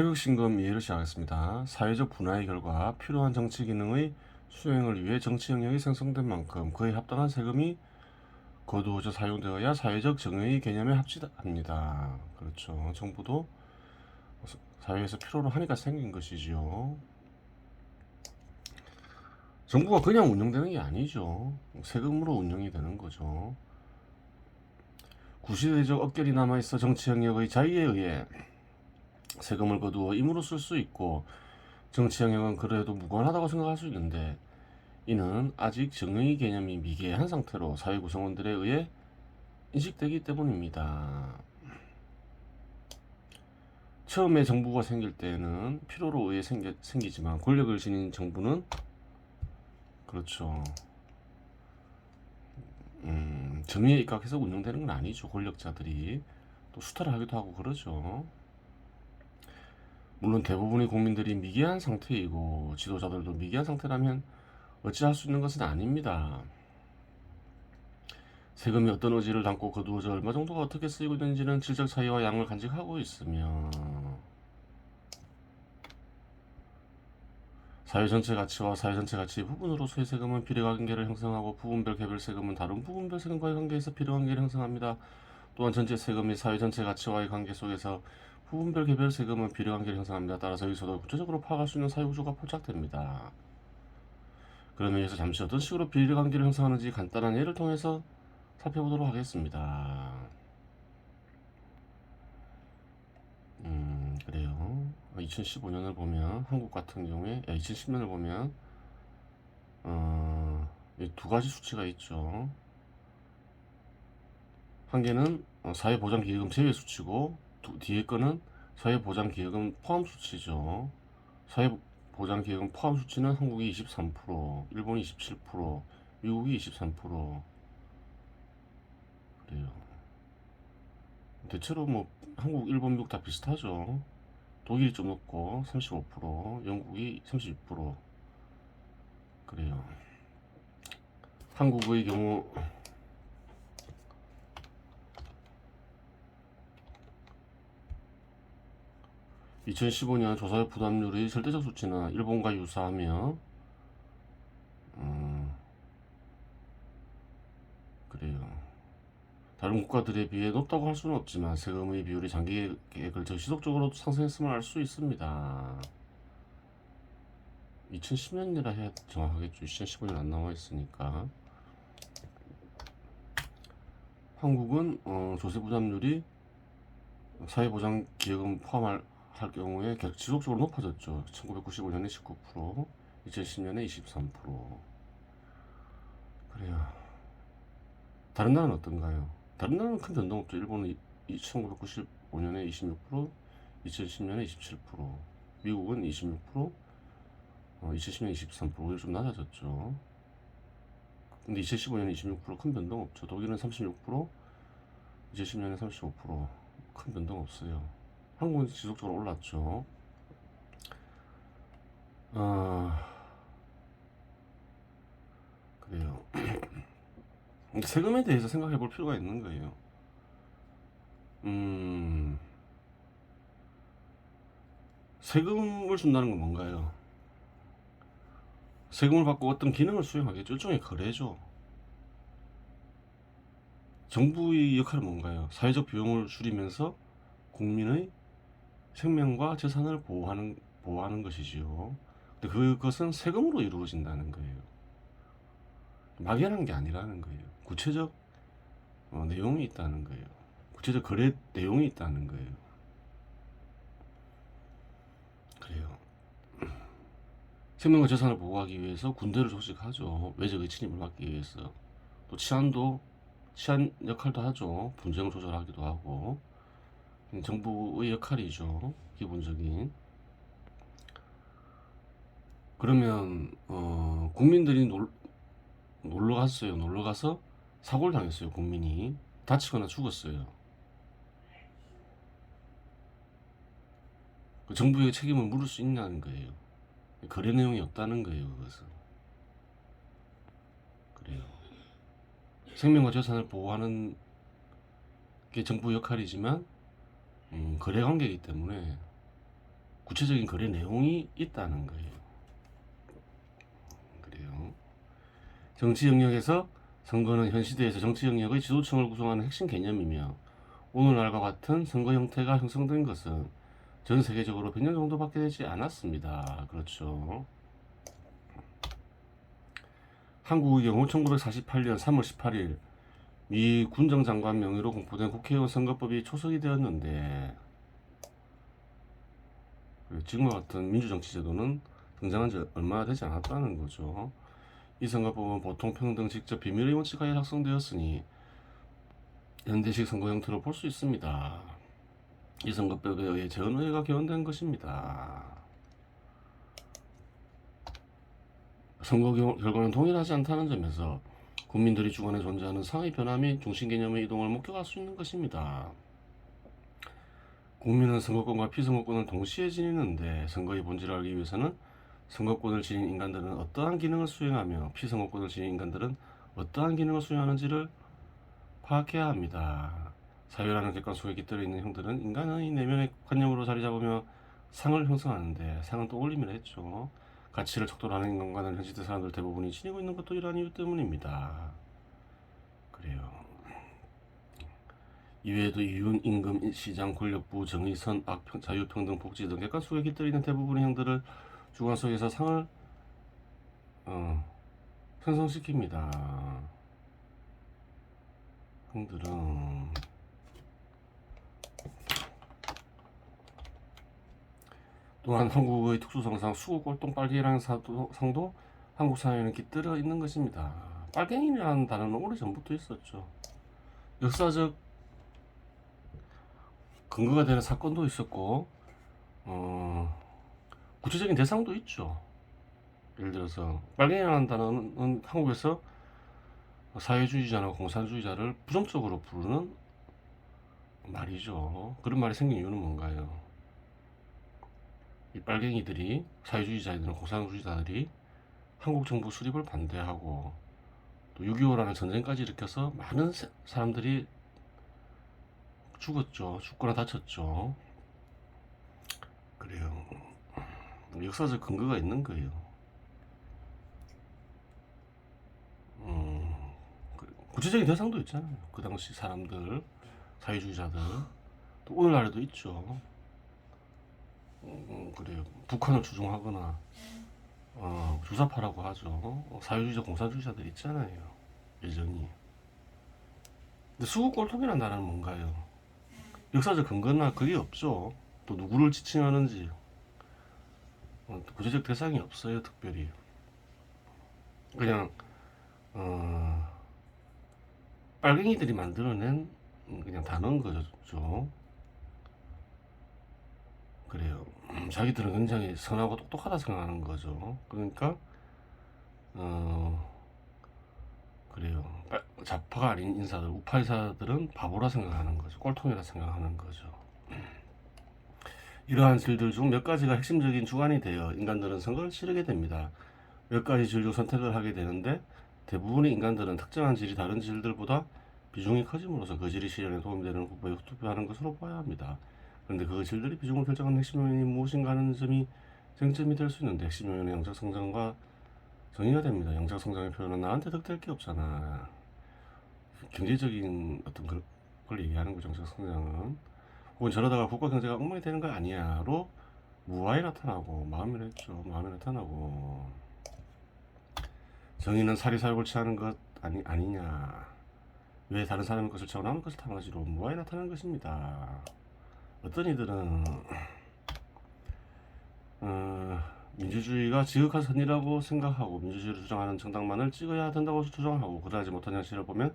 태극신금 이해를 시작하겠습니다. 사회적 분화의 결과 필요한 정치 기능의 수행을 위해 정치 영역이 생성된 만큼 그에 합당한 세금이 거두어져 사용되어야 사회적 정의의 개념에 합치합니다. 그렇죠. 정부도 사회에서 필요로 하니까 생긴 것이지요. 정부가 그냥 운영되는 게 아니죠. 세금으로 운영이 되는 거죠. 구시대적 억결이 남아있어 정치 영역의 자의에 의해 세금을 거두어 임으로 쓸 수 있고, 정치 영역은 그래도 무관하다고 생각할 수 있는데, 이는 아직 정의 개념이 미개한 상태로 사회 구성원들에 의해 인식되기 때문입니다. 처음에 정부가 생길 때는 필요로 의해 생기지만 권력을 지닌 정부는 그렇죠. 정의에 입각해서 운영되는 건 아니죠. 권력자들이 또 수탈을 하기도 하고 그러죠. 물론 대부분의 국민들이 미개한 상태이고 지도자들도 미개한 상태라면 어찌할 수 있는 것은 아닙니다. 세금이 어떤 의지를 담고 거두어져 얼마 정도가 어떻게 쓰이고 있는지는 질적 차이와 양을 간직하고 있으며, 사회 전체 가치와 사회 전체 가치의 부분으로서의 세금은 비례관계를 형성하고, 부분별 개별 세금은 다른 부분별 세금과의 관계에서 비례관계를 형성합니다. 또한 전체 세금이 사회 전체 가치와의 관계 속에서 부분별 개별 세금은 비례관계를 형성합니다. 따라서 여기서도 구체적으로 파악할 수 있는 사회구조가 포착됩니다. 그러면 여기서 잠시 어떤 식으로 비례관계를 형성하는지 간단한 예를 통해서 살펴보도록 하겠습니다. 그래요. 2015년을 보면 한국 같은 경우에 2010년을 보면 두 가지 수치가 있죠. 한 개는 사회보장기여금 제외 수치고, 뒤에 거는 사회보장기여금 포함 수치죠. 사회보장기여금 포함 수치는 한국이 23%, 일본이 27%, 미국이 23%. 그래요. 대체로 뭐 한국, 일본, 미국 다 비슷하죠. 독일이 좀 높고 35%, 영국이 36%. 그래요. 한국의 경우 2015년 조사의 부담률의 절대적 수치는 일본과 유사하며, 그래요. 다른 국가들에 비해 높다고 할 수는 없지만 세금의 비율이 장기에 걸쳐 지속적으로 상승했음을 알 수 있습니다. 2010년이라 해야 정확하겠죠. 2015년 안 나와 있으니까. 한국은 조세 부담률이 사회보장기여금 포함할 경우에 지속적으로 높아졌죠. 1995년에 19%, 2010년에 23%. 그래요. 다른 나라는 어떤가요? 다른 나라는 큰 변동 없죠. 일본은 1995년에 26%, 2010년에 27%, 미국은 26%, 2010년 23%. 오히려 좀 낮아졌죠. 근데 2015년에 26%큰 변동 없죠. 독일은 36%, 2010년에 35%큰 변동 없어요. 한국은 지속적으로 올랐죠. 그래요. 세금에 대해서 생각해 볼 필요가 있는 거예요. 세금을 준다는 건 뭔가요? 세금을 받고 어떤 기능을 수행하겠죠. 일종의 거래죠. 정부의 역할은 뭔가요? 사회적 비용을 줄이면서 국민의 생명과 재산을 보호하는 것이지요. 근데 그것은 세금으로 이루어진다는 거예요. 막연한 게 아니라는 거예요. 구체적 내용이 있다는 거예요. 구체적 거래 내용이 있다는 거예요. 그래요. 생명과 재산을 보호하기 위해서 군대를 조직하죠. 외적의 침입을 막기 위해서. 또 치안 역할도 하죠. 분쟁을 조절하기도 하고. 정부의 역할이죠. 기본적인. 그러면 국민들이 놀러 갔어요. 놀러 가서 사고를 당했어요. 국민이 다치거나 죽었어요. 그 정부의 책임을 물을 수 있냐는 거예요. 거래 내용이 없다는 거예요. 그것은. 그래요. 생명과 재산을 보호하는 게 정부 역할이지만 거래 관계이기 때문에 구체적인 거래 내용이 있다는 거예요. 그래요. 정치 영역에서 선거는 현 시대에서 정치 영역의 지도층을 구성하는 핵심 개념이며 오늘날과 같은 선거 형태가 형성된 것은 전 세계적으로 100년 정도밖에 되지 않았습니다. 그렇죠. 한국의 경우 1948년 3월 18일 미 군정장관 명의로 공포된 국회의원 선거법이 초석이 되었는데 지금과 같은 민주정치 제도는 등장한 지 얼마 되지 않았다는 거죠. 이 선거법은 보통 평등, 직접, 비밀의 원칙하에 작성되었으니 현대식 선거 형태로 볼 수 있습니다. 이 선거법에 의해 재헌의회가 개헌된 것입니다. 선거 결과는 동일하지 않다는 점에서 국민들이 주관에 존재하는 상의 변화 및 중심 개념의 이동을 목격할 수 있는 것입니다. 국민은 선거권과 피선거권을 동시에 지니는데 선거의 본질을 알기 위해서는 선거권을 지닌 인간들은 어떠한 기능을 수행하며 피선거권을 지닌 인간들은 어떠한 기능을 수행하는지를 파악해야 합니다. 사회라는 객관 속에 깃들어 있는 형들은 인간의 내면의 관념으로 자리 잡으며 상을 형성하는데 상은 또 올림이라 했죠. 가치를 척도로 하는 인간관을 현 시대 사람들 대부분이 지니고 있는 것도 이러한 이유 때문입니다. 그래요. 이외에도 이윤, 임금, 시장, 권력부, 정의, 선, 악, 자유, 평등, 복지 등 객관 속에 깃들어 있는 대부분의 형들을 주관 속에서 상을 편성시킵니다. 형들은 또한 한국의 특수성상 수국, 꼴동, 빨갱이라는 상도 한국 사회에는 깃들어 있는 것입니다. 빨갱이라는 단어는 오래전부터 있었죠. 역사적 근거가 되는 사건도 있었고 구체적인 대상도 있죠. 예를 들어서 빨갱이라는 단어는 한국에서 사회주의자나 공산주의자를 부정적으로 부르는 말이죠. 그런 말이 생긴 이유는 뭔가요? 이 빨갱이들이, 사회주의자들은 공산주의자들이 한국 정부 수립을 반대하고 또 6.25라는 전쟁까지 일으켜서 많은 사람들이 죽었죠. 죽거나 다쳤죠. 그래요. 역사적 근거가 있는 거예요. 구체적인 대상도 있잖아요. 그 당시 사람들, 사회주의자들, 또 오늘날에도 있죠. 그래요. 북한을 추종하거나 주사파라고 하죠. 사회주의자, 공산주의자들 있잖아요. 여전히. 근데 수국 꼴통이라는 나라는 뭔가요? 역사적 근거나 그게 없죠. 또 누구를 지칭하는지 구체적 대상이 없어요. 특별히 그냥 빨갱이들이 만들어낸 그냥 단어인 거죠. 그래요. 자기들은 굉장히 선하고 똑똑하다 생각하는 거죠. 그러니까 그래요. 좌파가 아닌 인사들, 우파 인사들은 바보라 생각하는 거죠. 꼴통이라 생각하는 거죠. 이러한 질들 중 몇 가지가 핵심적인 주관이 되어 인간들은 선거를 치르게 됩니다. 몇 가지 질 중 선택을 하게 되는데 대부분의 인간들은 특정한 질이 다른 질들보다 비중이 커짐으로써 그 질이 실현에 도움이 되는 후보에 투표하는 것으로 봐야 합니다. 그런데 그 질들이 비중을 결정하는 핵심 요인이 무엇인가 하는 점이 쟁점이 될 수 있는데 핵심 요인은 영적 성장과 정의가 됩니다. 영적 성장의 표현은 나한테 득될 게 없잖아. 경제적인 어떤 걸 얘기하는 거죠. 영적 성장은. 혹은 저러다가 국가 경제가 엉망이 되는 거 아니야로 무아히 나타나고 마음이 했죠. 마음이 나타나고 정의는 사리사욕을 취하는 것 아니냐. 왜 다른 사람의 것을 채워 남의 것을 탐하지로 무아히 나타나는 것입니다. 어떤 이들은 민주주의가 지극한 선이라고 생각하고 민주주의를 주장하는 정당만을 찍어야 된다고 주장하고 그러하지 못한 현실을 보면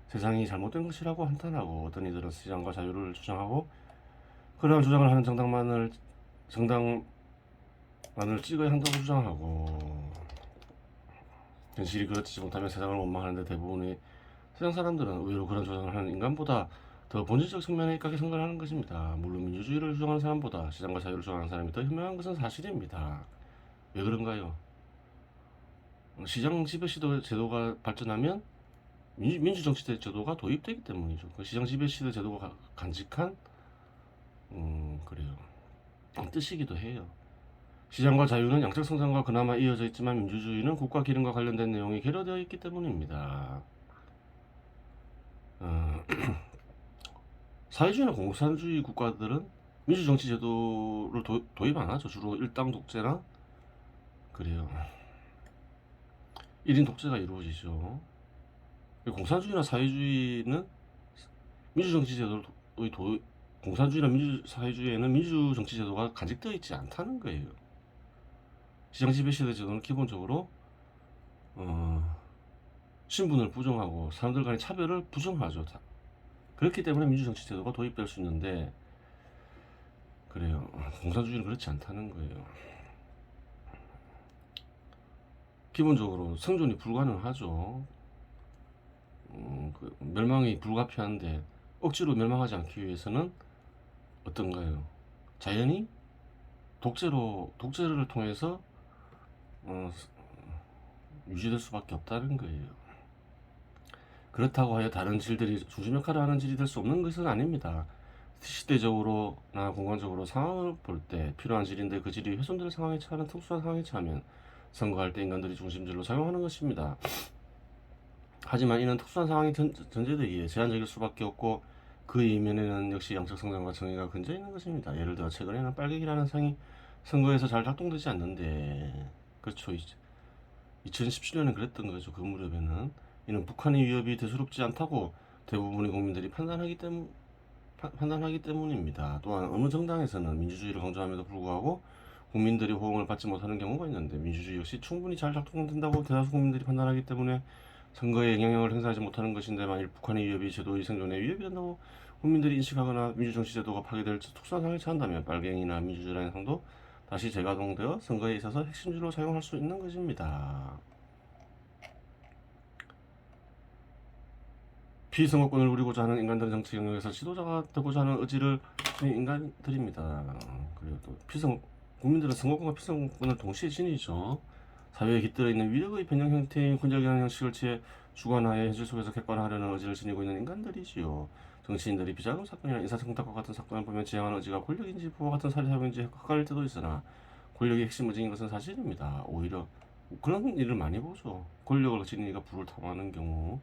세상이 잘못된 것이라고 한탄하고 어떤 이들은 시장과 자유를 주장하고 그러한 주장을 하는 정당만을 찍어야 한다고 주장하고 현실이 그렇지 못하면 세상을 원망하는데 대부분의 세상 사람들은 의외로 그런 주장을 하는 인간보다 더 본질적 측면에 입각해 선거를 하는 것입니다. 물론 민주주의를 주장하는 사람보다 시장과 자유를 주장하는 사람이 더 현명한 것은 사실입니다. 왜 그런가요? 시장 지배 시대 제도가 발전하면 민주정치 제도가 도입되기 때문이죠. 그 시장 지배 시대 제도가 간직한 그래요. 뜻이기도 해요. 시장과 자유는 양적 성장과 그나마 이어져 있지만 민주주의는 국가 기능과 관련된 내용이 결여되어 있기 때문입니다. 사회주의나 공산주의 국가들은 민주정치 제도를 도입 안 하죠. 주로 일당 독재나 그래요. 1인 독재가 이루어지죠. 공산주의나 사회주의는 민주정치 제도를 공산주의나 사회주의에는 민주정치 제도가 간직되어 있지 않다는 거예요. 시장지배 시대 제도는 기본적으로 신분을 부정하고 사람들 간의 차별을 부정하죠. 그렇기 때문에 민주정치 제도가 도입될 수 있는데 그래요. 공산주의는 그렇지 않다는 거예요. 기본적으로 생존이 불가능하죠. 멸망이 불가피한데 억지로 멸망하지 않기 위해서는 어떤가요? 자연히 독재를 통해서 유지될 수밖에 없다는 거예요. 그렇다고 하여 다른 질들이 중심 역할을 하는 질이 될 수 없는 것은 아닙니다. 시대적으로나 공간적으로 상황을 볼 때 필요한 질인데 그 질이 훼손될 상황에 처하는 특수한 상황에 처하면 선거할 때 인간들이 중심질로 작용하는 것입니다. 하지만 이는 특수한 상황이 전제되기에 제한적일 수밖에 없고 그 이면에는 역시 양적 성장과 정의가 근저해 있는 것입니다. 예를 들어 최근에는 빨갱이라는 상이 선거에서 잘 작동되지 않는데 그렇죠. 2017년에 그랬던 거죠. 그 무렵에는 이는 북한의 위협이 대수롭지 않다고 대부분의 국민들이 판단하기 때문입니다. 또한 어느 정당에서는 민주주의를 강조함에도 불구하고 국민들이 호응을 받지 못하는 경우가 있는데 민주주의 역시 충분히 잘 작동된다고 대다수 국민들이 판단하기 때문에 선거에 영향을 행사하지 못하는 것인데 만일 북한의 위협이 제도의 생존에 위협이 된다고 국민들이 인식하거나 민주정치 제도가 파괴될 특수한 상황에 처한다면 빨갱이나 민주주의라는 상도 다시 재가동되어 선거에 있어서 핵심지로 사용할 수 있는 것입니다. 피선거권을 누리고자 하는 인간들은 정치 영역에서 지도자가 되고자 하는 의지를 지닌 인간들입니다. 그리고 또 국민들은 선거권과 피선거권을 동시에 지니죠. 사회에 깃들어 있는 위력의 변형 형태인 군적이라는 형식을 취해 주관하에 현실 속에서 객관화하려는 의지를 지니고 있는 인간들이지요. 정치인들이 비자금 사건이나 인사청탁과 같은 사건을 보면 지향하는 의지가 권력인지 부와 같은 사리 사용인지 헷갈릴 때도 있으나 권력의 핵심 의지인 것은 사실입니다. 오히려 그런 일을 많이 보죠. 권력을 지닌 이가 부를 탐하는 경우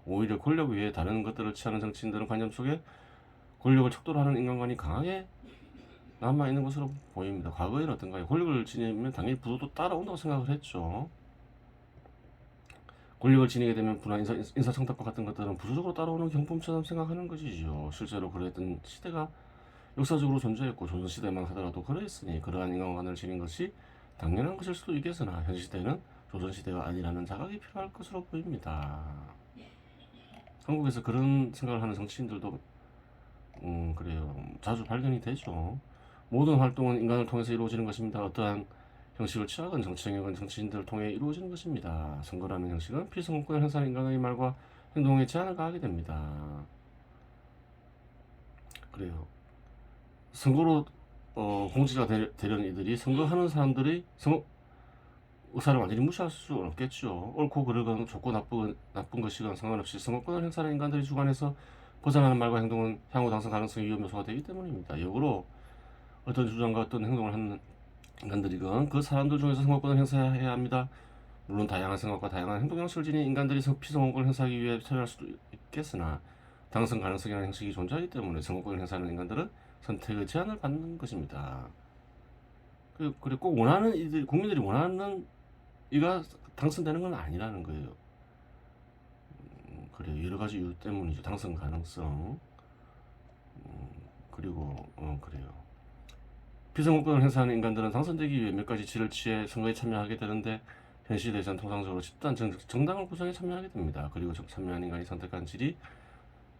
오히려 권력 위에 다른 것들을 취하는 정치인들은 관념 속에 권력을 척도로 하는 인간관이 강하게 남아있는 것으로 보입니다. 과거에는 어떤가요? 권력을 지니면 당연히 부도 따라온다고 생각을 했죠. 권력을 지니게 되면 부나 인사청탁과 같은 것들은 부수적으로 따라오는 경품처럼 생각하는 것이죠. 실제로 그랬던 시대가 역사적으로 존재했고 조선시대만 하더라도 그랬으니 그러한 인간관을 지닌 것이 당연한 것일 수도 있겠으나 현 시대는 조선시대가 아니라는 자각이 필요할 것으로 보입니다. 한국에서 그런 생각을 하는 정치인들도 그래요. 자주 발견이 되죠. 모든 활동은 인간을 통해서 이루어지는 것입니다. 어떠한 형식을 취하건 정치 영역은 정치인들을 통해 이루어지는 것입니다. 선거라는 형식은 피선거권을 행사하는 인간의 말과 행동에 제한을 가하게 됩니다. 그래요. 선거로 공직자 되려는 이들이 선거하는 사람들이 의사를 완전히 무시할 수 없겠죠. 옳고 그르건 좋고 나쁜 것이건 상관없이 선거권을 행사하는 인간들이 주관해서 보장하는 말과 행동은 향후 당선 가능성의 위험 요소가 되기 때문입니다. 역으로 어떤 주장과 어떤 행동을 하는 인간들이건 그 사람들 중에서 선거권을 행사해야 합니다. 물론 다양한 생각과 다양한 행동 형식을 지닌 인간들이 피선거권을 행사하기 위해 참여할 수도 있겠으나 당선 가능성이라는 형식이 존재하기 때문에 선거권을 행사하는 인간들은 선택의 제한을 받는 것입니다. 그리고 꼭 국민들이 원하는 이가 당선되는 건 아니라는 거예요. 그래요. 여러 가지 이유 때문이죠. 당선 가능성. 그리고 그래요. 피선거권을 행사하는 인간들은 당선되기 위해 몇 가지 질을 취해 선거에 참여하게 되는데 현 시대에서는 통상적으로 집단 정당을 구성에 참여하게 됩니다. 그리고 참여한 인간이 선택한 질이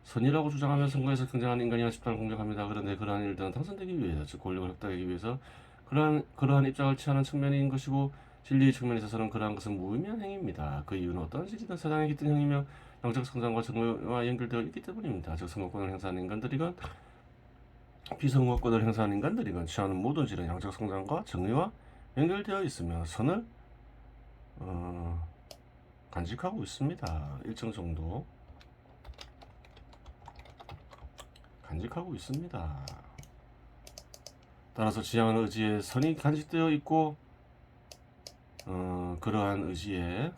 선이라고 주장하며 선거에서 경쟁하는 인간이나 집단을 공격합니다. 그런데 그러한 일들은 당선되기 위해서, 즉 권력을 획득하기 위해서 그러한 입장을 취하는 측면인 것이고 진리의 측면에 있어서는 그러한 것은 무의미한 행위입니다. 그 이유는 어떠한 질이든 세상에 깃든 행위며 영적 성장과 정의와 연결되어 있기 때문입니다. 즉 선거권을 행사하는 인간들이건 피선거권을 행사하는 인간들이건 취하는 모든 질은 양적 성장과 정의와 연결되어 있으며 선을 간직하고 있습니다. 일정 정도 간직하고 있습니다. 따라서 지향하는 의지에 선이 간직되어 있고 그러한 의지에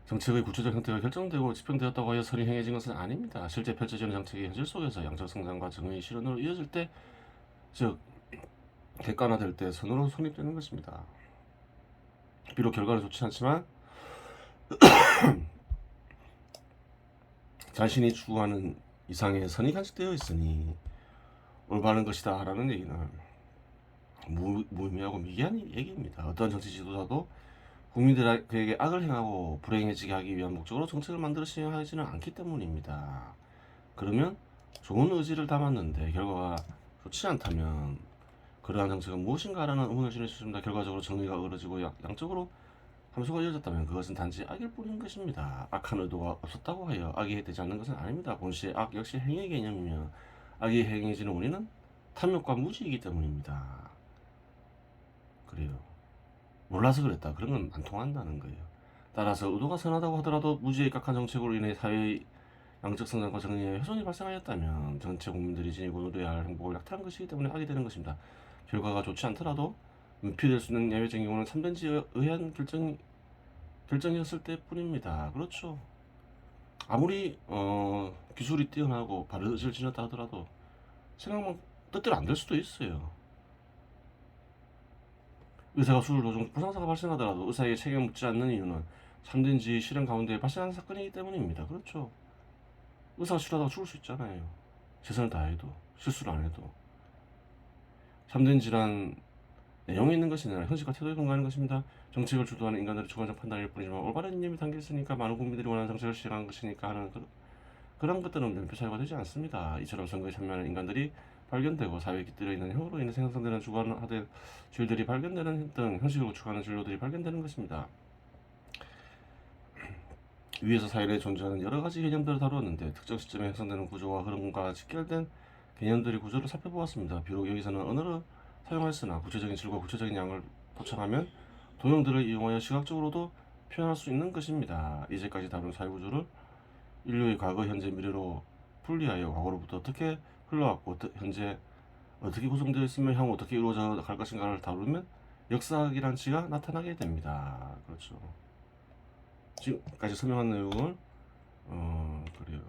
정책의 구체적 형태가 결정되고 집행되었다고 하여 선이 행해진 것은 아닙니다. 실제 펼쳐지는 정책의 현실 속에서 양적 성장과 정의의 실현으로 이어질 때, 즉 객관화될 때 선으로 성립되는 것입니다. 비록 결과는 좋지 않지만 자신이 추구하는 이상의 선이 간직되어 있으니 올바른 것이다 라는 얘기는 무의미하고 미개한 얘기입니다. 어떤 정치 지도자도 국민들에게 악을 행하고 불행해지게 하기 위한 목적으로 정책을 만들어 시행하지는 않기 때문입니다. 그러면 좋은 의지를 담았는데 결과가 좋지 않다면 그러한 정책은 무엇인가라는 의문을 지닐 수 있습니다. 결과적으로 정의가 어그러지고 양적으로 함수가 이어졌다면 그것은 단지 악일 뿐인 것입니다. 악한 의도가 없었다고 하여 악이 되지 않는 것은 아닙니다. 본시의 악 역시 행위의 개념이며 악이 행해지는 원인은 탐욕과 무지이기 때문입니다. 그래요. 몰라서 그랬다. 그런 건 안 통한다는 거예요. 따라서 의도가 선하다고 하더라도 무지의 각한 정책으로 인해 사회의 양적 성장과 정의에 훼손이 발생하였다면 전체 국민들이 지니고 누려야 할 행복을 약탈한 것이기 때문에 악이 되는 것입니다. 결과가 좋지 않더라도 은폐될 수 있는 예외적인 경우는 참된 의한 결정이었을 때뿐입니다. 그렇죠. 아무리 기술이 뛰어나고 바른 의지를 지녔다 하더라도 생각만 뜻대로 안 될 수도 있어요. 의사가 수술 도중 부상사가 발생하더라도 의사에게 책임을 묻지 않는 이유는 참된 지휘 실현 가운데 발생한 사건이기 때문입니다. 그렇죠. 의사가 치료하다가 죽을 수 있잖아요. 최선을 다해도 실수를 안 해도. 참된 질환 내용에 있는 것이 아니라 현실과 태도에 근거하는 것입니다. 정책을 주도하는 인간들의 주관적 판단일 뿐이지만 올바른 이념이 담겨 있으니까 많은 국민들이 원하는 정책을 시행하는 것이니까 하는 그런 것들은 명표 사유가 되지 않습니다. 이처럼 선거에 참여하는 인간들이 발견되고 사회에 깃들어 있는 형으로 인해 생성되는 주관하된 주의들이 발견되는 등 현실을 구축하는 진로들이 발견되는 것입니다. 위에서 사회 내에 존재하는 여러 가지 개념들을 다루었는데 특정 시점에 형성되는 구조와 흐름과 직결된 개념들의 구조를 살펴보았습니다. 비록 여기서는 언어를 사용하였으나 구체적인 질과 구체적인 양을 포착하면 도형들을 이용하여 시각적으로도 표현할 수 있는 것입니다. 이제까지 다룬 사회구조를 인류의 과거, 현재, 미래로 분리하여 과거로부터 어떻게 흘러왔고 현재 어떻게 구성되어 있으며 향후 어떻게 이루어져 갈 것인가를 다루면 역사학이란 지가 나타나게 됩니다. 그렇죠. 지금까지 설명한 내용을 그래요.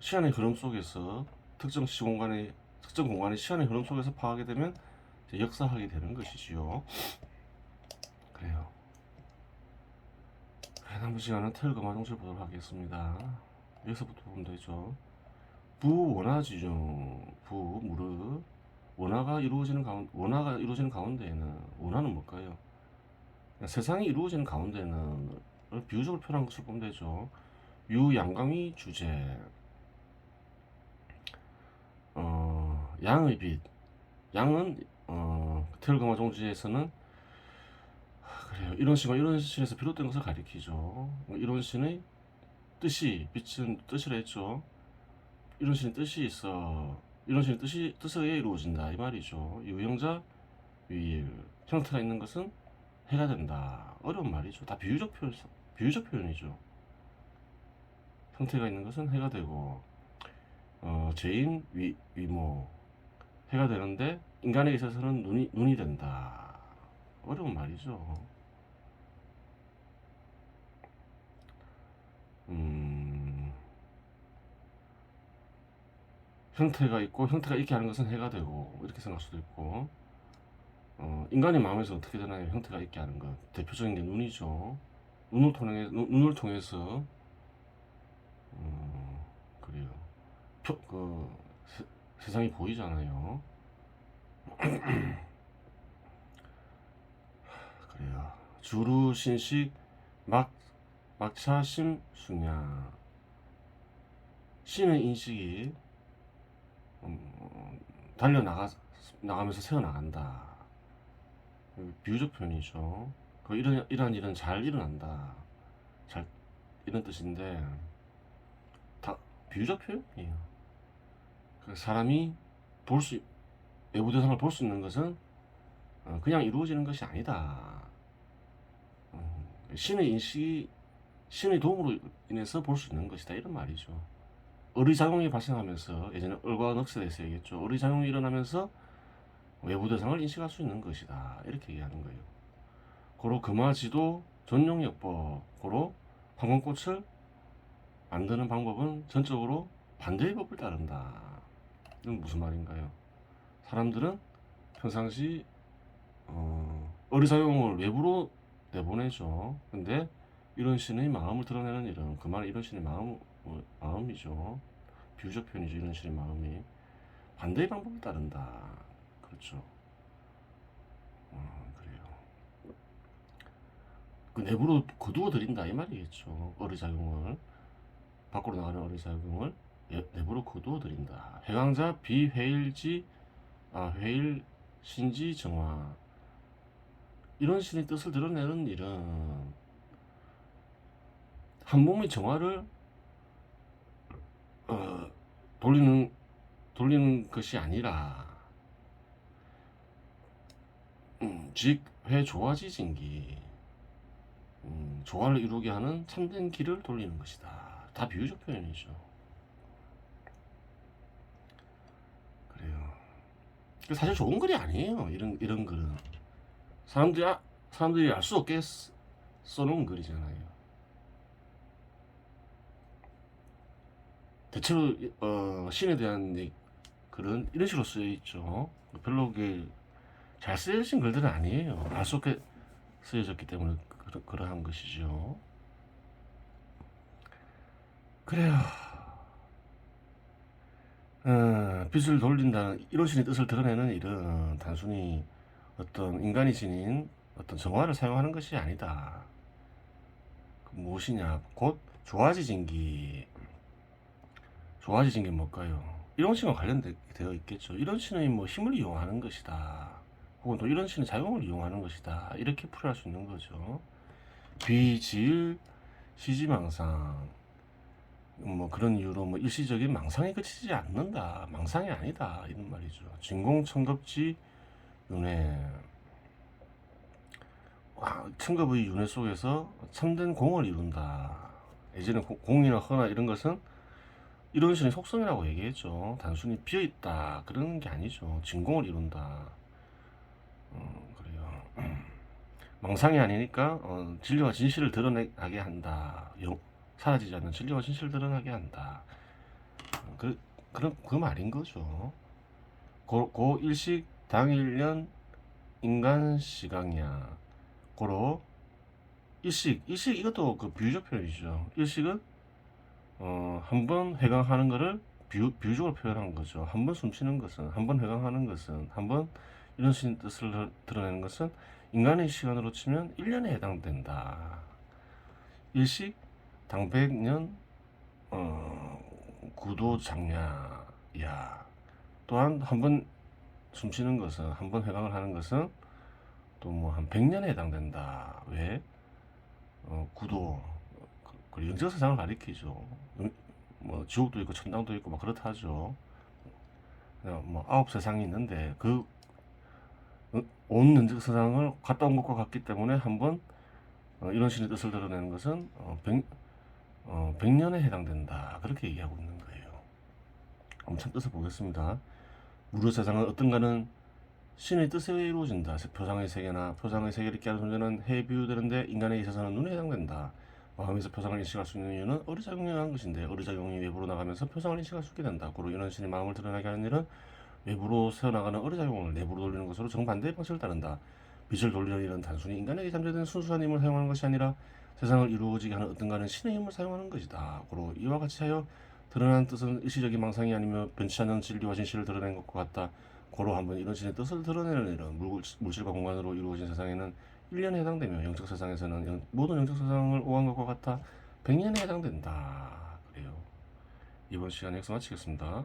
시간의 흐름 속에서 특정 공간의 시간의 흐름 속에서 파악하게 되면 이제 역사학이 되는 것이지요. 그래요. 남은 시간은 태일과 정치를 보도록 하겠습니다. 여기서부터 보면 되죠. 부원화지중 부무르 원화가 이루어지는 가운데에는 원화는 뭘까요? 세상이 이루어지는 가운데는 비유적으로 표현한 것을 보면 되죠. 유양광이 주제, 양의 빛. 양은 태일강화 종지에서는 그래요. 이런 신에서 비롯된 것을 가리키죠. 이런 신의 뜻이 빛은 뜻이라 했죠. 이런 신의 뜻이 있어. 이런 신의 뜻에 의해 이루어진다 이 말이죠. 유형자 유일 형태가 있는 것은 해가 된다. 어려운 말이죠. 다 비유적 표현이죠. 형태가 있는 것은 해가 되고 죄인 위모 해가 되는데 인간에 있어서는 눈이 된다. 어려운 말이죠. 형태가 있고 형태가 있게 하는 것은 해가 되고 이렇게 생각할 수도 있고 인간의 마음에서 어떻게 되나요? 형태가 있게 하는 것 대표적인 게 눈이죠. 눈을 통해서 그래요. 세상이 보이잖아요. 그래요. 주루신식 막차심 숭야 신의 인식이 달려나가면서 새어나간다. 비유적 표현이죠. 이러한 일은 잘 일어난다. 이런 뜻인데 다 비유적 표현이에요. 사람이 외부 대상을 볼 수 있는 것은 그냥 이루어지는 것이 아니다. 신의 도움으로 인해서 볼 수 있는 것이다. 이런 말이죠. 의리작용이 발생하면서 예전에 을과 넉세에서 얘기했죠. 의리작용이 일어나면서 외부 대상을 인식할 수 있는 것이다. 이렇게 얘기하는 거예요. 고로 금화지도 전용요법, 고로 황금꽃을 만드는 방법은 전적으로 반대의 법을 따른다. 이건 무슨 말인가요? 사람들은 평상시 어리사용을 외부로 내보내죠. 근데 이런 신의 마음을 드러내는 일은 그 말 이런 신의 마음이죠. 비유적 표현이죠. 이런 신의 마음이 반대의 방법을 따른다. 그렇죠. 그래요. 그 내부로 거두어 들인다 이 말이겠죠. 어리작용을 밖으로 나가는 어리작용을 내부로 거두어 들인다. 회강자 비회일지 회일 신지 정화 이런 신의 뜻을 드러내는 일은 한 몸의 정화를 돌리는 것이 아니라 즉 회조화지진기 조화를 이루게 하는 참된 길을 돌리는 것이다. 다 비유적 표현이죠. 그래요. 사실 좋은 글이 아니에요. 이런 글은 사람들이 알 수 없게 써놓은 글이잖아요. 대체로 신에 대한 글은 이런 식으로 쓰여 있죠. 별로 잘 쓰여진 글들은 아니에요. 알 수 없게 쓰여졌기 때문에 그러한 것이죠. 그래요. 빛을 돌린다는 이런 신의 뜻을 드러내는 일은 단순히 어떤 인간이 지닌 어떤 정화를 사용하는 것이 아니다. 무엇이냐? 곧 조화지진기. 조화지진기 뭘까요? 이런 신과 관련되어 있겠죠. 이런 신의 힘을 이용하는 것이다. 혹은 또 이런 신의 작용을 이용하는 것이다. 이렇게 풀이할 수 있는 거죠. 비지을 시지망상. 그런 이유로 일시적인 망상에 그치지 않는다. 망상이 아니다. 이런 말이죠. 진공청급지 윤회. 청급의 윤회 속에서 참된 공을 이룬다. 예전에 공이나 허나 이런 것은 이런 신의 속성이라고 얘기했죠. 단순히 비어있다 그런 게 아니죠. 진공을 이룬다. 그래요. 망상이 아니니까 진리와 진실을 드러나게 한다. 사라지지 않는 진리와 진실을 드러나게 한다. 그 말인 거죠. 고 일식 당일년 인간 시강이야. 고로 일식 이것도 그 비유적 표현이죠. 일식은 한 번 회강하는 것을 비유적으로 표현한 거죠. 한 번 숨쉬는 것은, 한 번 회강하는 것은, 한 번 이런 신 뜻을 드러내는 것은 인간의 시간으로 치면 1년에 해당된다. 일식 당백년 구도장야야. 또한 한 번 숨쉬는 것은, 한 번 회강을 하는 것은 또 한 100년에 해당된다. 왜? 구도 그리고 영적세상을 가리키죠. 지옥도 있고 천당도 있고 그렇다 하죠. 아홉 세상이 있는데 온 영적세상을 갔다 온 것과 같기 때문에 한번 이런 신의 뜻을 드러내는 것은 100년에 해당된다. 그렇게 얘기하고 있는 거예요. 한번 뜻을 보겠습니다. 무료 세상은 어떤가는 신의 뜻에 의해 이루어진다. 표상의 세계나 표상의 세계를 깨하는 존재는 해에 비유되는데 인간의 이 세상은 눈에 해당된다. 마음에서 표상을 인식할 수 있는 이유는 어리작용에 의한 것인데 어리작용이 외부로 나가면서 표상을 인식할 수 있게 된다. 고로 이런 신의 마음을 드러나게 하는 일은 외부로 새어나가는 어리작용을 내부로 돌리는 것으로 정반대의 방식을 따른다. 빛을 돌리는 일은 단순히 인간에게 잠재된 순수한 힘을 사용하는 것이 아니라 세상을 이루어지게 하는 어떤가는 신의 힘을 사용하는 것이다. 고로 이와 같이 하여 드러나는 뜻은 일시적인 망상이 아니며 변치 않는 진리와 진실을 드러낸 것과 같다. 고로 한번 이런 신의 뜻을 드러내는 일은 물질과 공간으로 이루어진 세상에는 1년에 해당되며 영적 세상에서는 모든 영적 세상을 오한 것과 같아 100년에 해당된다. 그래요. 이번 시간 여기서 마치겠습니다.